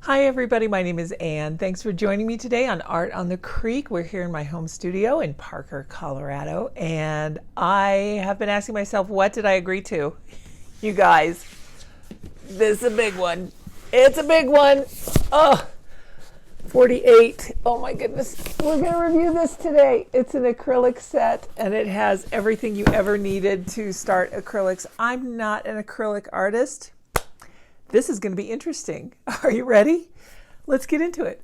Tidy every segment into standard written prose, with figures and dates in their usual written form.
Hi everybody, my name is Ann. Thanks for joining me today on Art on the Creek. We're here in my home studio in Parker, Colorado, and I have been asking myself, what did I agree to? You guys, this is a big one. It's a big one. Oh, 48. Oh my goodness. We're going to review this today. It's an acrylic set and it has everything you ever needed to start acrylics. I'm not an acrylic artist. This is going to be interesting. Are you ready? Let's get into it.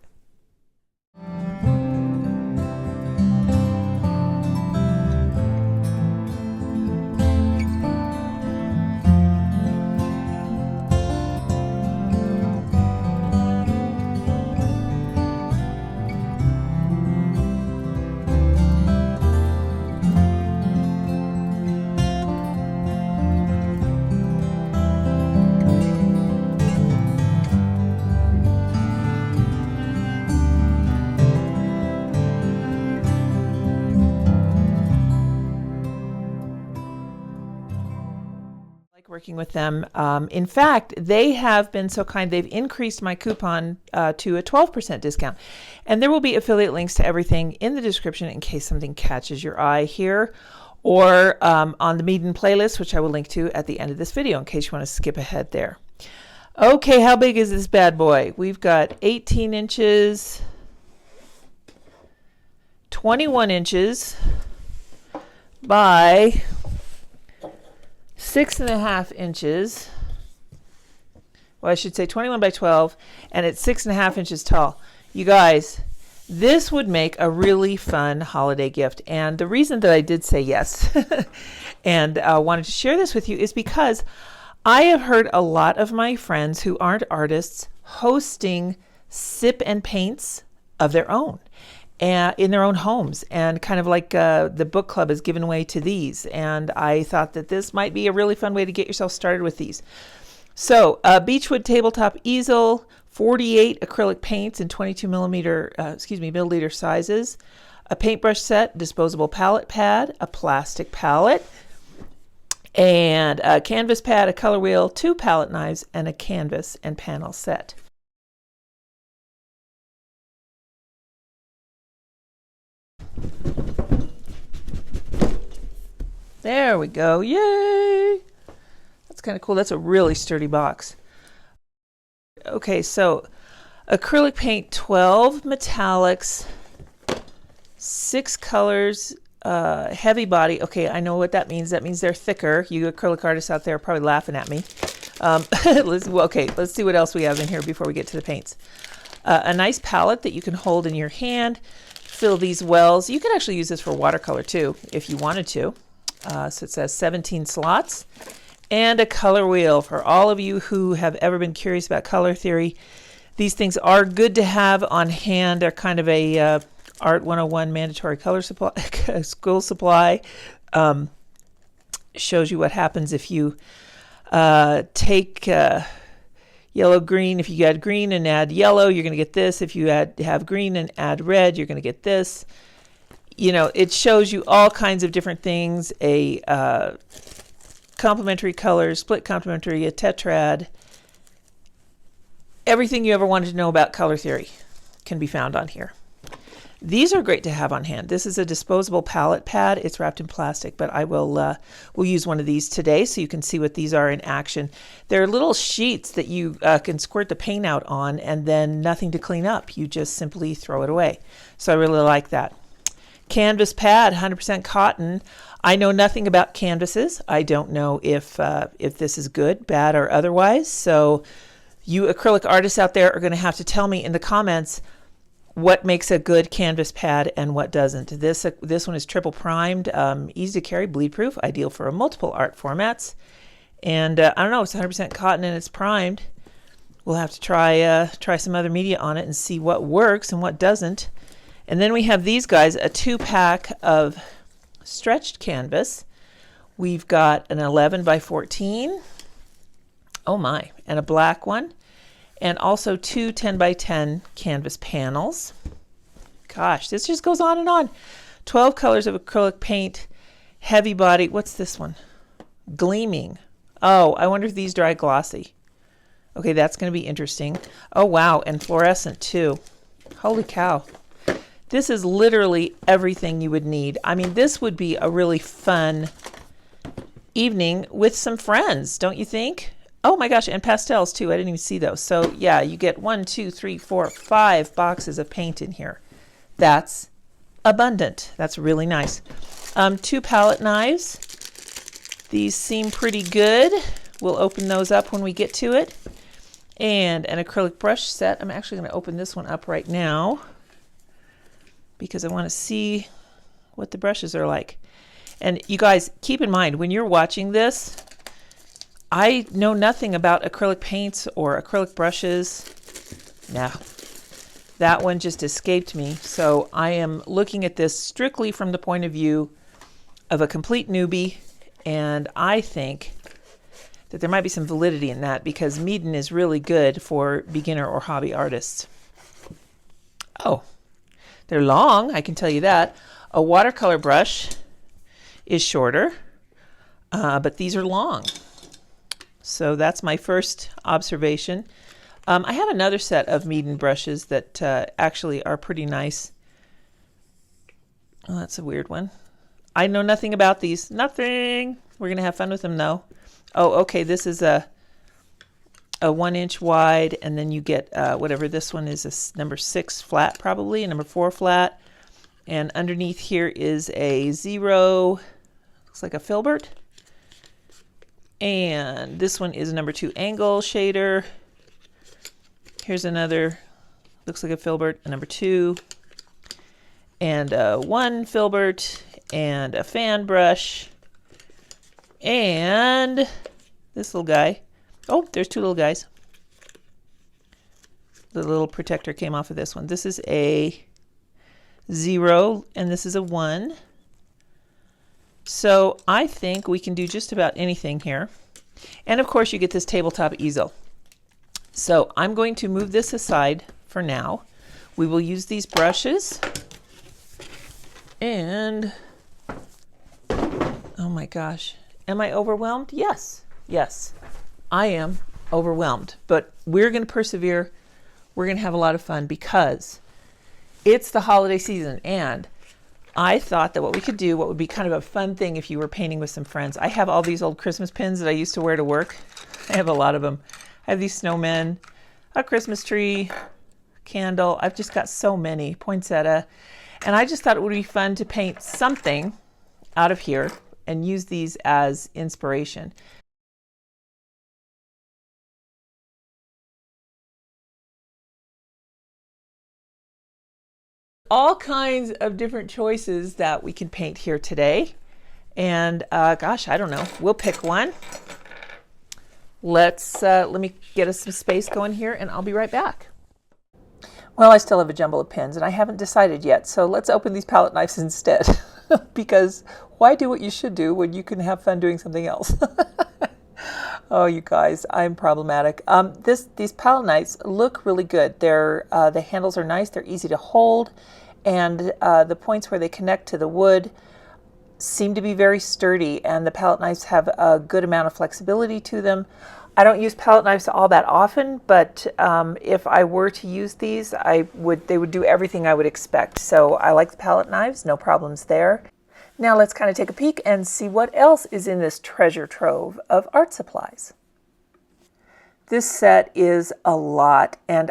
Working with them. In fact, they have been so kind, they've increased my coupon to a 12% discount. And there will be affiliate links to everything in the description in case something catches your eye here, or on the Meeden playlist, which I will link to at the end of this video in case you want to skip ahead there. Okay, how big is this bad boy? We've got 18 inches, 21 inches by 6.5 inches. Well, I should say 21 by 12, and it's 6.5 inches tall. You guys, this would make a really fun holiday gift. And the reason that I did say yes and wanted to share this with you is because I have heard a lot of my friends who aren't artists hosting sip and paints of their own in their own homes, and kind of like the book club has given way to these, and I thought that this might be a really fun way to get yourself started with these. So Beechwood tabletop easel, 48 acrylic paints in 22 milliliter sizes, a paintbrush set, disposable palette pad, a plastic palette, and a canvas pad, a color wheel, 2 palette knives, and a canvas and panel set. There we go. Yay! That's kind of cool. That's a really sturdy box. Okay, so acrylic paint, 12 metallics, 6 colors, heavy body. Okay, I know what that means. That means they're thicker. You acrylic artists out there are probably laughing at me. Let's see what else we have in here before we get to the paints. A nice palette that you can hold in your hand. Fill these wells. You could actually use this for watercolor too, if you wanted to. So it says 17 slots, and a color wheel for all of you who have ever been curious about color theory. These things are good to have on hand. They're kind of a Art 101 mandatory color supply, school supply. Shows you what happens if you take yellow, green. If you add green and add yellow, you're going to get this. If you have green and add red, you're going to get this. You know, it shows you all kinds of different things, a complementary color, split complementary, a tetrad. Everything you ever wanted to know about color theory can be found on here. These are great to have on hand. This is a disposable palette pad. It's wrapped in plastic, but I will we'll use one of these today so you can see what these are in action. They're little sheets that you can squirt the paint out on, and then nothing to clean up. You just simply throw it away. So I really like that. Canvas pad, 100% cotton. I know nothing about canvases. I don't know if this is good, bad, or otherwise. So you acrylic artists out there are going to have to tell me in the comments what makes a good canvas pad and what doesn't. This one is triple primed, easy to carry, bleed proof, ideal for multiple art formats. And I don't know, it's 100% cotton and it's primed. We'll have to try some other media on it and see what works and what doesn't. And then we have these guys, a 2-pack of stretched canvas. We've got an 11 by 14. Oh my, and a black one. And also 2 10 by 10 canvas panels. Gosh, this just goes on and on. 12 colors of acrylic paint, heavy body. What's this one? Gleaming. Oh, I wonder if these dry glossy. Okay, that's going to be interesting. Oh, wow, and fluorescent too. Holy cow. This is literally everything you would need. I mean, this would be a really fun evening with some friends, don't you think? Oh my gosh, and pastels too. I didn't even see those. So yeah, you get 1, 2, 3, 4, 5 boxes of paint in here. That's abundant. That's really nice. 2 palette knives. These seem pretty good. We'll open those up when we get to it. And an acrylic brush set. I'm actually going to open this one up right now because I want to see what the brushes are like. And you guys, keep in mind, when you're watching this, I know nothing about acrylic paints or acrylic brushes. No, that one just escaped me. So I am looking at this strictly from the point of view of a complete newbie. And I think that there might be some validity in that because Meeden is really good for beginner or hobby artists. Oh, they're long, I can tell you that. A watercolor brush is shorter, but these are long. So that's my first observation. I have another set of Meeden brushes that actually are pretty nice. Oh, that's a weird one. I know nothing about these. Nothing. We're going to have fun with them though. Oh, okay, this is a 1 inch wide, and then you get whatever this one is, a number 6 flat probably, a number 4 flat. And underneath here is a 0, looks like a filbert. And this one is a number 2 angle shader. Here's another, looks like a filbert, a number 2. And a 1 filbert, and a fan brush. And this little guy. Oh, there's 2 little guys. The little protector came off of this one. This is a 0, and this is a 1. So I think we can do just about anything here. And of course you get this tabletop easel. So I'm going to move this aside for now. We will use these brushes. And, oh my gosh. Am I overwhelmed? Yes. Yes, I am overwhelmed. But we're going to persevere. We're going to have a lot of fun because it's the holiday season. And I thought that what we could do, what would be kind of a fun thing if you were painting with some friends. I have all these old Christmas pins that I used to wear to work. I have a lot of them. I have these snowmen, a Christmas tree, candle. I've just got so many, poinsettia. And I just thought it would be fun to paint something out of here and use these as inspiration. All kinds of different choices that we can paint here today. And gosh, I don't know. We'll pick one. Let me get us some space going here and I'll be right back. Well, I still have a jumble of pins and I haven't decided yet. So let's open these palette knives instead. Because why do what you should do when you can have fun doing something else? Oh, you guys, I'm problematic. These palette knives look really good. The handles are nice. They're easy to hold. And the points where they connect to the wood seem to be very sturdy. And the palette knives have a good amount of flexibility to them. I don't use palette knives all that often, but if I were to use these, they would do everything I would expect. So I like the palette knives, no problems there. Now let's kind of take a peek and see what else is in this treasure trove of art supplies. This set is a lot, and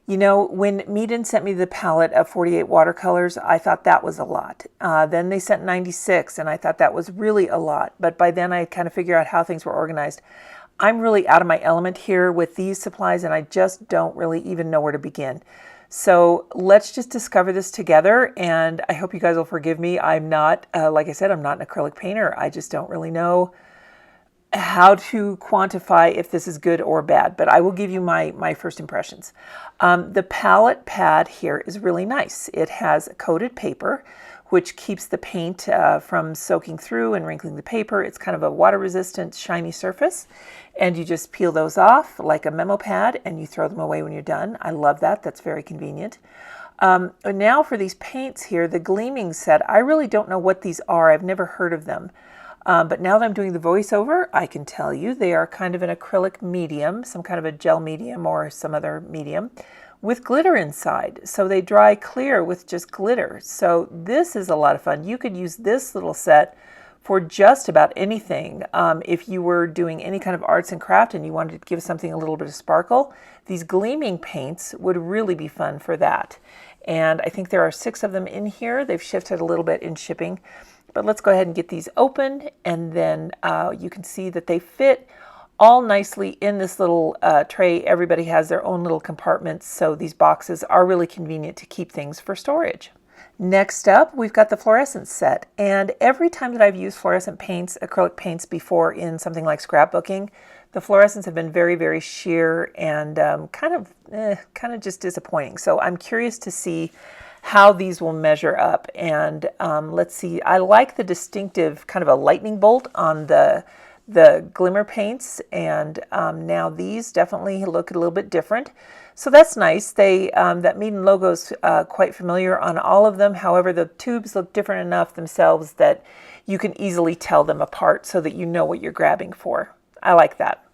when Meeden sent me the palette of 48 watercolors, I thought that was a lot. Then they sent 96, and I thought that was really a lot. But by then I kind of figured out how things were organized. I'm really out of my element here with these supplies, and I just don't really even know where to begin. So let's just discover this together, and I hope you guys will forgive me. I'm not, like I said, I'm not an acrylic painter. I just don't really know how to quantify if this is good or bad, but I will give you my first impressions. The palette pad here is really nice. It has coated paper, which keeps the paint from soaking through and wrinkling the paper. It's kind of a water-resistant, shiny surface, and you just peel those off like a memo pad, and you throw them away when you're done. I love that. That's very convenient. Now for these paints here, the gleaming set, I really don't know what these are. I've never heard of them. But now that I'm doing the voiceover, I can tell you they are kind of an acrylic medium, some kind of a gel medium or some other medium with glitter inside. So they dry clear with just glitter. So this is a lot of fun. You could use this little set for just about anything. If you were doing any kind of arts and craft and you wanted to give something a little bit of sparkle, these gleaming paints would really be fun for that. And I think there are 6 of them in here. They've shifted a little bit in shipping. But let's go ahead and get these open, and then you can see that they fit all nicely in this little tray. Everybody has their own little compartments, so these boxes are really convenient to keep things for storage. Next up, we've got the fluorescent set, and every time that I've used fluorescent paints, acrylic paints before in something like scrapbooking, the fluorescents have been very, very sheer and kind of just disappointing. So I'm curious to see how these will measure up. And let's see, I like the distinctive kind of a lightning bolt on the glimmer paints, and now these definitely look a little bit different. So that's nice. They that Meeden logo is quite familiar on all of them. However, the tubes look different enough themselves that you can easily tell them apart so that you know what you're grabbing for. I like that.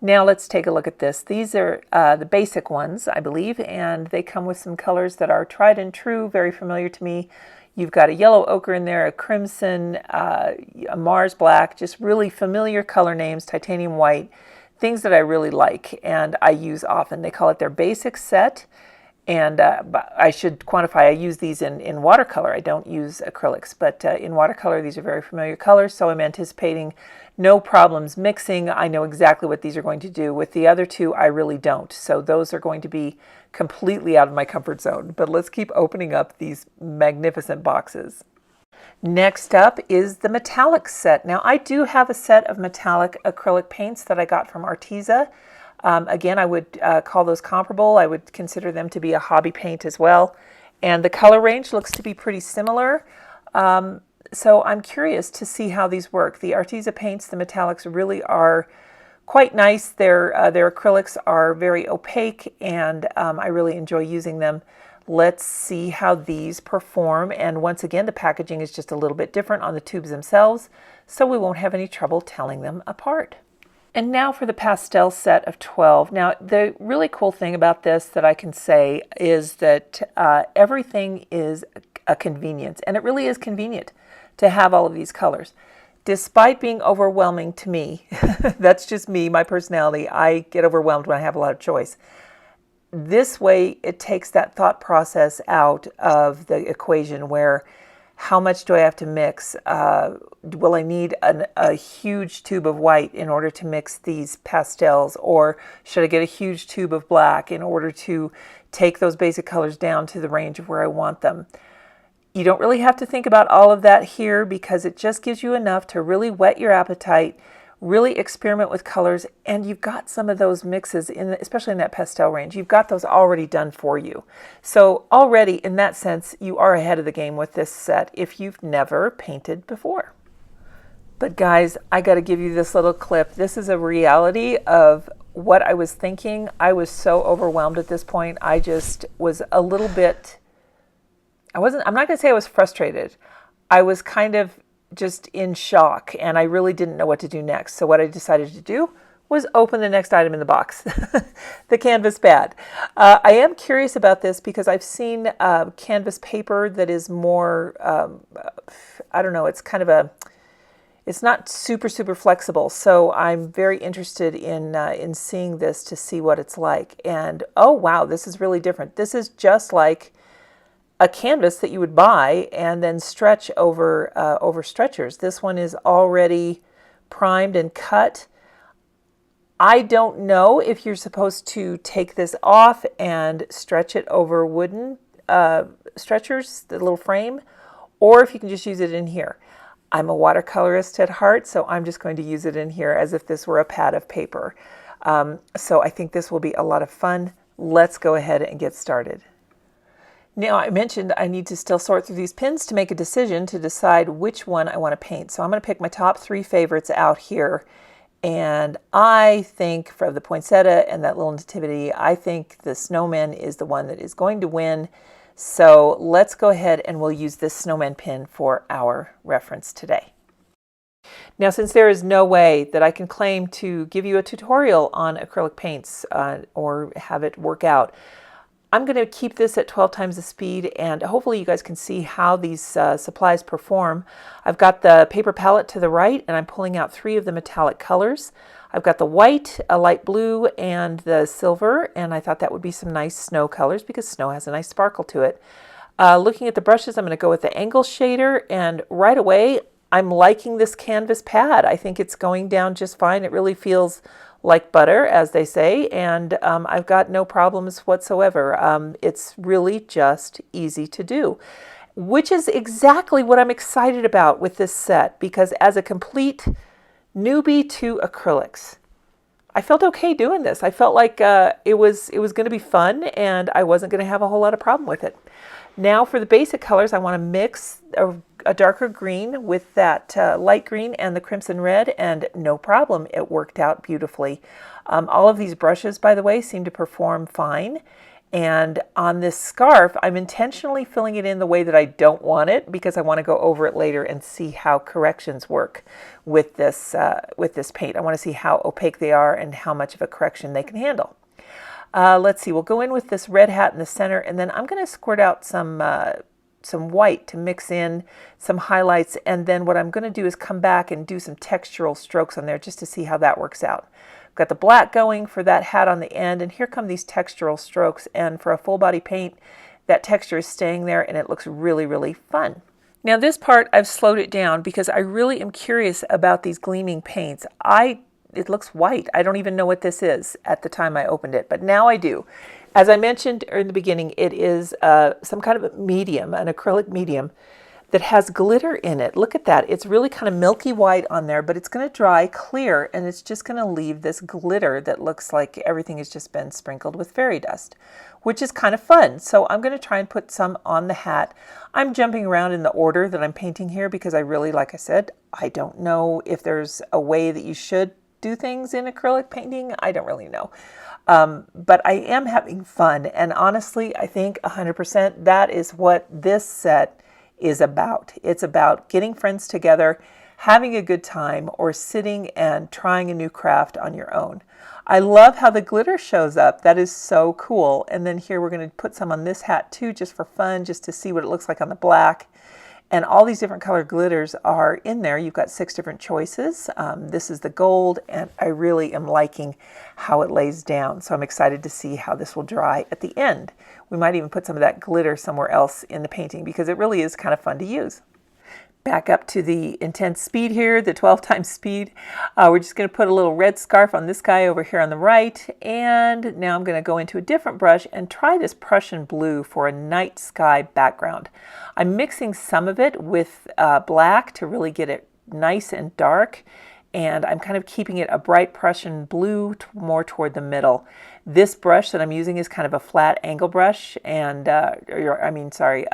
Now let's take a look at this. These are the basic ones, I believe, and they come with some colors that are tried and true, very familiar to me. You've got a yellow ochre in there, a crimson, a Mars black, just really familiar color names, titanium white, things that I really like and I use often. They call it their basic set. And I should quantify, I use these in watercolor. I don't use acrylics, but in watercolor, these are very familiar colors, so I'm anticipating no problems mixing. I know exactly what these are going to do. With the other 2, I really don't. So those are going to be completely out of my comfort zone. But let's keep opening up these magnificent boxes. Next up is the metallic set. Now, I do have a set of metallic acrylic paints that I got from Arteza. Again, I would call those comparable. I would consider them to be a hobby paint as well. And the color range looks to be pretty similar. So I'm curious to see how these work. The Arteza paints, the metallics, really are quite nice. Their acrylics are very opaque, and I really enjoy using them. Let's see how these perform. And once again, the packaging is just a little bit different on the tubes themselves, so we won't have any trouble telling them apart. And now for the pastel set of 12. Now, the really cool thing about this that I can say is that everything is a convenience, and it really is convenient to have all of these colors. Despite being overwhelming to me, that's just me, my personality, I get overwhelmed when I have a lot of choice. This way, it takes that thought process out of the equation where how much do I have to mix? Will I need a huge tube of white in order to mix these pastels? Or should I get a huge tube of black in order to take those basic colors down to the range of where I want them? You don't really have to think about all of that here because it just gives you enough to really whet your appetite, really experiment with colors, and you've got some of those mixes, especially in that pastel range, you've got those already done for you. So already, in that sense, you are ahead of the game with this set if you've never painted before. But guys, I got to give you this little clip. This is a reality of what I was thinking. I was so overwhelmed at this point. I just was a little bit, I'm not going to say I was frustrated. I was kind of just in shock, and I really didn't know what to do next. So what I decided to do was open the next item in the box, the canvas pad. I am curious about this because I've seen canvas paper that is more, I don't know, it's kind of it's not super flexible. So I'm very interested in seeing this to see what it's like. And oh wow, this is really different. This is just like a canvas that you would buy and then stretch over stretchers. This one is already primed and cut. I don't know if you're supposed to take this off and stretch it over wooden stretchers, the little frame, or if you can just use it in here. I'm a watercolorist at heart, so I'm just going to use it in here as if this were a pad of paper. So I think this will be a lot of fun. Let's go ahead and get started. Now, I mentioned I need to still sort through these pins to make a decision to decide which one I want to paint. So I'm going to pick my top 3 favorites out here. And I think for the poinsettia and that little nativity, I think the snowman is the one that is going to win. So let's go ahead and we'll use this snowman pin for our reference today. Now, since there is no way that I can claim to give you a tutorial on acrylic paints or have it work out, I'm going to keep this at 12 times the speed, and hopefully you guys can see how these supplies perform. I've got the paper palette to the right, and I'm pulling out 3 of the metallic colors. I've got the white, a light blue, and the silver, and I thought that would be some nice snow colors because snow has a nice sparkle to it. Looking at the brushes, I'm going to go with the angle shader, and right away I'm liking this canvas pad. I think it's going down just fine. It really feels like butter, as they say, and I've got no problems whatsoever. It's really just easy to do, which is exactly what I'm excited about with this set, because as a complete newbie to acrylics, I felt okay doing this. I felt like it was going to be fun, and I wasn't going to have a whole lot of problem with it. Now for the basic colors, I want to mix a darker green with that light green and the crimson red, and no problem, it worked out beautifully. All of these brushes, by the way, seem to perform fine. And on this scarf, I'm intentionally filling it in the way that I don't want it, because I want to go over it later and see how corrections work with this paint. I want to see how opaque they are and how much of a correction they can handle. Let's see, we'll go in with this red hat in the center, and then I'm going to squirt out some white to mix in some highlights, and then what I'm going to do is come back and do some textural strokes on there just to see how that works out. I've got the black going for that hat on the end, and here come these textural strokes, and for a full body paint, that texture is staying there, and it looks really, really fun. Now this part, I've slowed it down because I really am curious about these gleaming paints. It looks white. I don't even know what this is at the time I opened it, but now I do. As I mentioned in the beginning, it is some kind of a medium, an acrylic medium that has glitter in it. Look at that. It's really kind of milky white on there, but it's going to dry clear, and it's just going to leave this glitter that looks like everything has just been sprinkled with fairy dust, which is kind of fun. So I'm going to try and put some on the hat. I'm jumping around in the order that I'm painting here because I really, like I said, I don't know if there's a way that you should do things in acrylic painting. I don't really know. But I am having fun, and honestly, I think 100% that is what this set is about. It's about getting friends together, having a good time, or sitting and trying a new craft on your own. I love how the glitter shows up. That is so cool. And then here we're going to put some on this hat too, just for fun, just to see what it looks like on the black. And all these different color glitters are in there. You've got 6 different choices. This is the gold, and I really am liking how it lays down. So I'm excited to see how this will dry at the end. We might even put some of that glitter somewhere else in the painting because it really is kind of fun to use. Back up to the intense speed here, the 12 times speed. We're just going to put a little red scarf on this guy over here on the right. And now I'm going to go into a different brush and try this Prussian blue for a night sky background. I'm mixing some of it with black to really get it nice and dark. And I'm kind of keeping it a bright Prussian blue more toward the middle. This brush that I'm using is kind of a flat angle brush, and a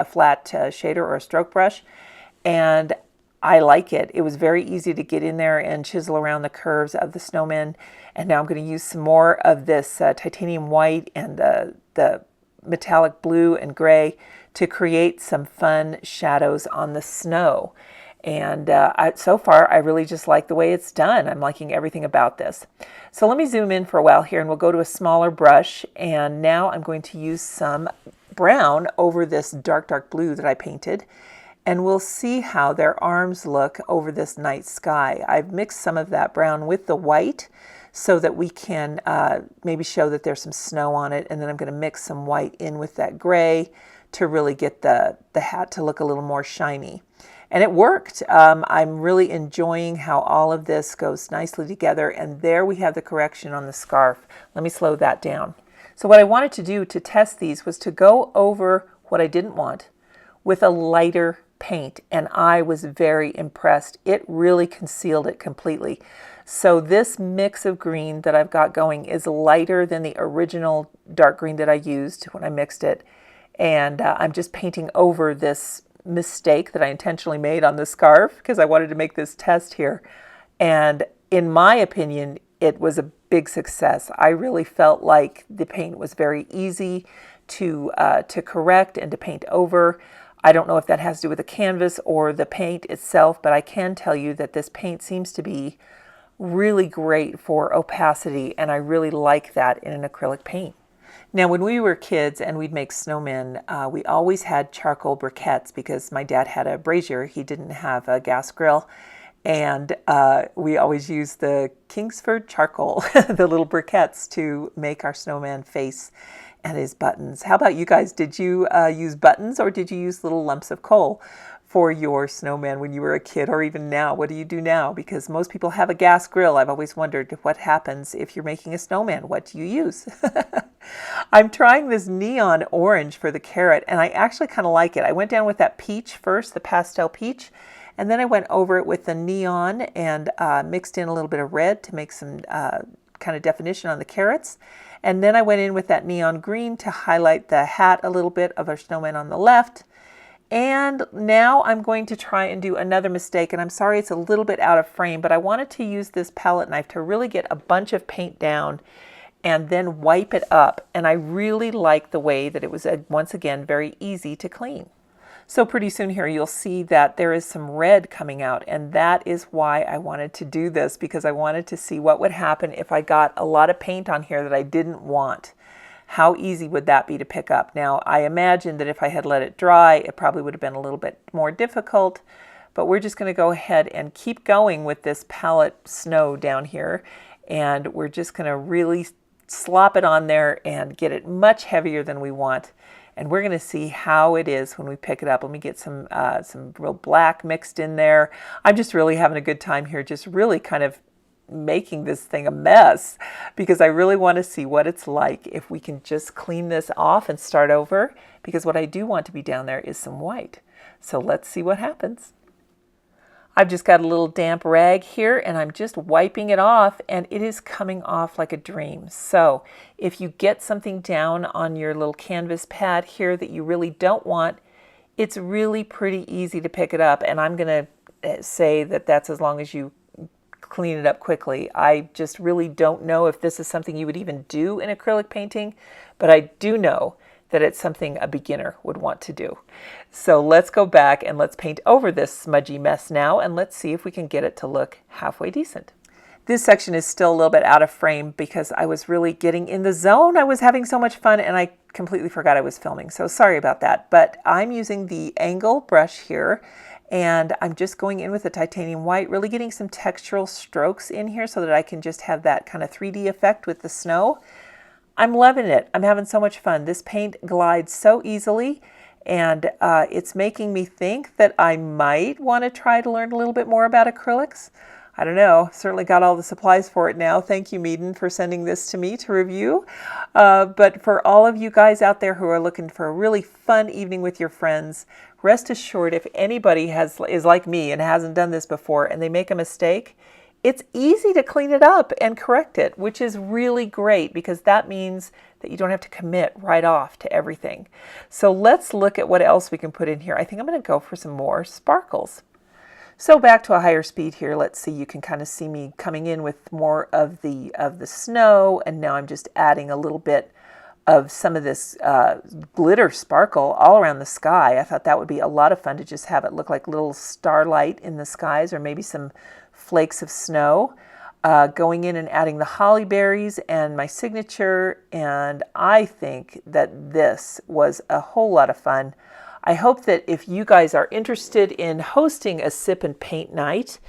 flat shader or a stroke brush. And I like it. It was very easy to get in there and chisel around the curves of the snowman. And now I'm going to use some more of this titanium white and the metallic blue and gray to create some fun shadows on the snow. And so far, I really just like the way it's done. I'm liking everything about this. So let me zoom in for a while here, and we'll go to a smaller brush. And now I'm going to use some brown over this dark, dark blue that I painted. And we'll see how their arms look over this night sky. I've mixed some of that brown with the white so that we can maybe show that there's some snow on it. And then I'm going to mix some white in with that gray to really get the hat to look a little more shiny. And it worked. I'm really enjoying how all of this goes nicely together. And there we have the correction on the scarf. Let me slow that down. So what I wanted to do to test these was to go over what I didn't want with a lighter paint, and I was very impressed. It really concealed it completely. So this mix of green that I've got going is lighter than the original dark green that I used when I mixed it, and I'm just painting over this mistake that I intentionally made on the scarf because I wanted to make this test here. And in my opinion, it was a big success. I really felt like the paint was very easy to correct and to paint over. I don't know if that has to do with the canvas or the paint itself, but I can tell you that this paint seems to be really great for opacity, and I really like that in an acrylic paint. Now, when we were kids and we'd make snowmen, we always had charcoal briquettes because my dad had a brazier. He didn't have a gas grill. And we always used the Kingsford charcoal, the little briquettes, to make our snowman face and his buttons. How about you guys? Did you use buttons, or did you use little lumps of coal for your snowman when you were a kid, or even now? What do you do now? Because most people have a gas grill. I've always wondered what happens if you're making a snowman. What do you use? I'm trying this neon orange for the carrot, and I actually kind of like it. I went down with that peach first, the pastel peach, and then I went over it with the neon and mixed in a little bit of red to make some kind of definition on the carrots. And then I went in with that neon green to highlight the hat a little bit of our snowman on the left. And now I'm going to try and do another mistake, and I'm sorry it's a little bit out of frame, but I wanted to use this palette knife to really get a bunch of paint down and then wipe it up. And I really like the way that it was, once again, very easy to clean. So pretty soon here you'll see that there is some red coming out, and that is why I wanted to do this, because I wanted to see what would happen if I got a lot of paint on here that I didn't want. How easy would that be to pick up? Now, I imagine that if I had let it dry, it probably would have been a little bit more difficult, but we're just going to go ahead and keep going with this palette snow down here, and we're just going to really slop it on there and get it much heavier than we want. And we're going to see how it is when we pick it up. Let me get some real black mixed in there. I'm just really having a good time here, just really kind of making this thing a mess, because I really want to see what it's like if we can just clean this off and start over, because what I do want to be down there is some white. So let's see what happens. I've just got a little damp rag here, and I'm just wiping it off, and it is coming off like a dream. So if you get something down on your little canvas pad here that you really don't want, it's really pretty easy to pick it up, and I'm going to say that that's as long as you clean it up quickly. I just really don't know if this is something you would even do in acrylic painting, but I do know that it's something a beginner would want to do. So let's go back and let's paint over this smudgy mess now, and let's see if we can get it to look halfway decent. This section is still a little bit out of frame because I was really getting in the zone. I was having so much fun and I completely forgot I was filming, so sorry about that. But I'm using the angle brush here, and I'm just going in with the titanium white, really getting some textural strokes in here so that I can just have that kind of 3D effect with the snow. I'm loving it. I'm having so much fun. This paint glides so easily, and it's making me think that I might want to try to learn a little bit more about acrylics. I don't know, certainly got all the supplies for it now. Thank you, Meeden, for sending this to me to review. But for all of you guys out there who are looking for a really fun evening with your friends, rest assured, if anybody is like me and hasn't done this before and they make a mistake, it's easy to clean it up and correct it, which is really great because that means that you don't have to commit right off to everything. So let's look at what else we can put in here. I think I'm going to go for some more sparkles. So back to a higher speed here. Let's see, you can kind of see me coming in with more of the snow, and now I'm just adding a little bit of some of this glitter sparkle all around the sky. I thought that would be a lot of fun to just have it look like little starlight in the skies, or maybe some flakes of snow. Going in and adding the holly berries and my signature, and I think that this was a whole lot of fun. I hope that if you guys are interested in hosting a sip and paint night,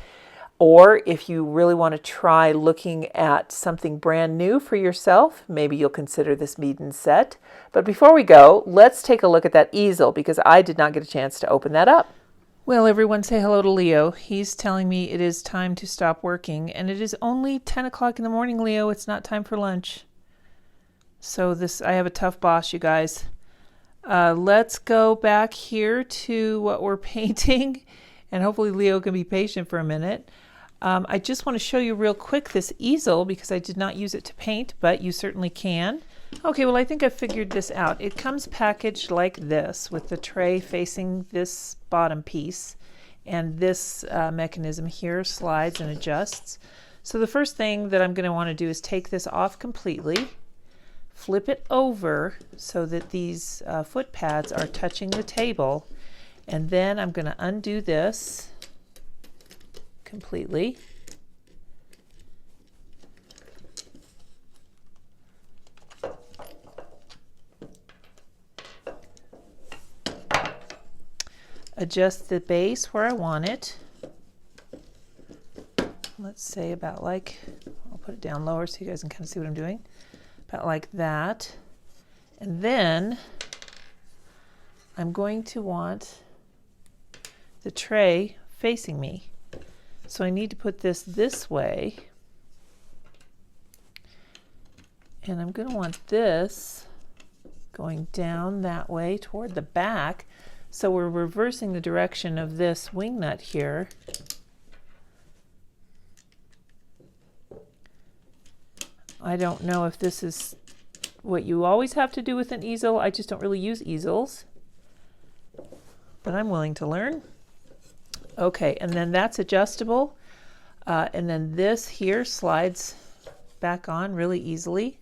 or if you really want to try looking at something brand new for yourself, maybe you'll consider this Meeden set. But before we go, let's take a look at that easel, because I did not get a chance to open that up. Well, everyone say hello to Leo. He's telling me it is time to stop working, and it is only 10 o'clock in the morning, Leo. It's not time for lunch. So I have a tough boss, you guys. Let's go back here to what we're painting, and hopefully Leo can be patient for a minute. I just want to show you real quick this easel because I did not use it to paint, but you certainly can. Okay, well, I think I figured this out. It comes packaged like this with the tray facing this bottom piece, and this mechanism here slides and adjusts. So the first thing that I'm going to want to do is take this off completely, flip it over so that these foot pads are touching the table, And then I'm going to undo this completely. Adjust the base where I want it. Let's say about like, I'll put it down lower so you guys can kind of see what I'm doing. About like that. And then I'm going to want the tray facing me. So I need to put this way. And I'm going to want this going down that way toward the back. So we're reversing the direction of this wing nut here. I don't know if this is what you always have to do with an easel. I just don't really use easels, but I'm willing to learn. Okay, and then that's adjustable. And then this here slides back on really easily.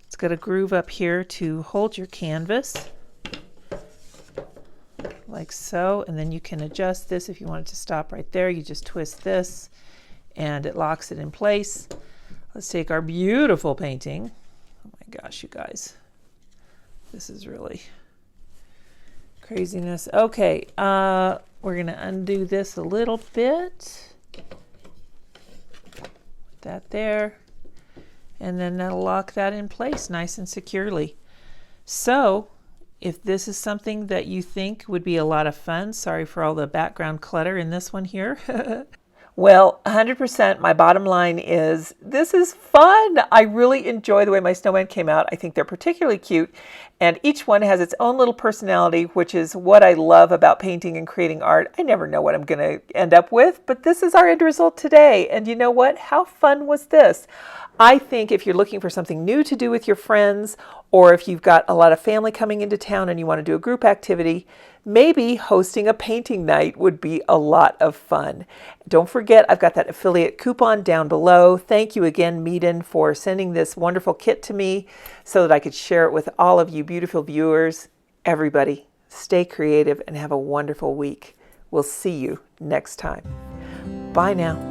It's got a groove up here to hold your canvas, like so. And then you can adjust this if you want it to stop right there. You just twist this and it locks it in place. Let's take our beautiful painting. Oh my gosh, you guys. This is really craziness. Okay, we're going to undo this a little bit. Put that there. And then that'll lock that in place nice and securely. So, if this is something that you think would be a lot of fun, sorry for all the background clutter in this one here. Well, 100%, my bottom line is this is fun. I really enjoy the way my snowman came out. I think they're particularly cute, and each one has its own little personality, which is what I love about painting and creating art. I never know what I'm going to end up with, but this is our end result today. And you know what? How fun was this? I think if you're looking for something new to do with your friends, or if you've got a lot of family coming into town and you want to do a group activity, maybe hosting a painting night would be a lot of fun. Don't forget, I've got that affiliate coupon down below. Thank you again, Meeden, for sending this wonderful kit to me so that I could share it with all of you beautiful viewers. Everybody, stay creative and have a wonderful week. We'll see you next time. Bye now.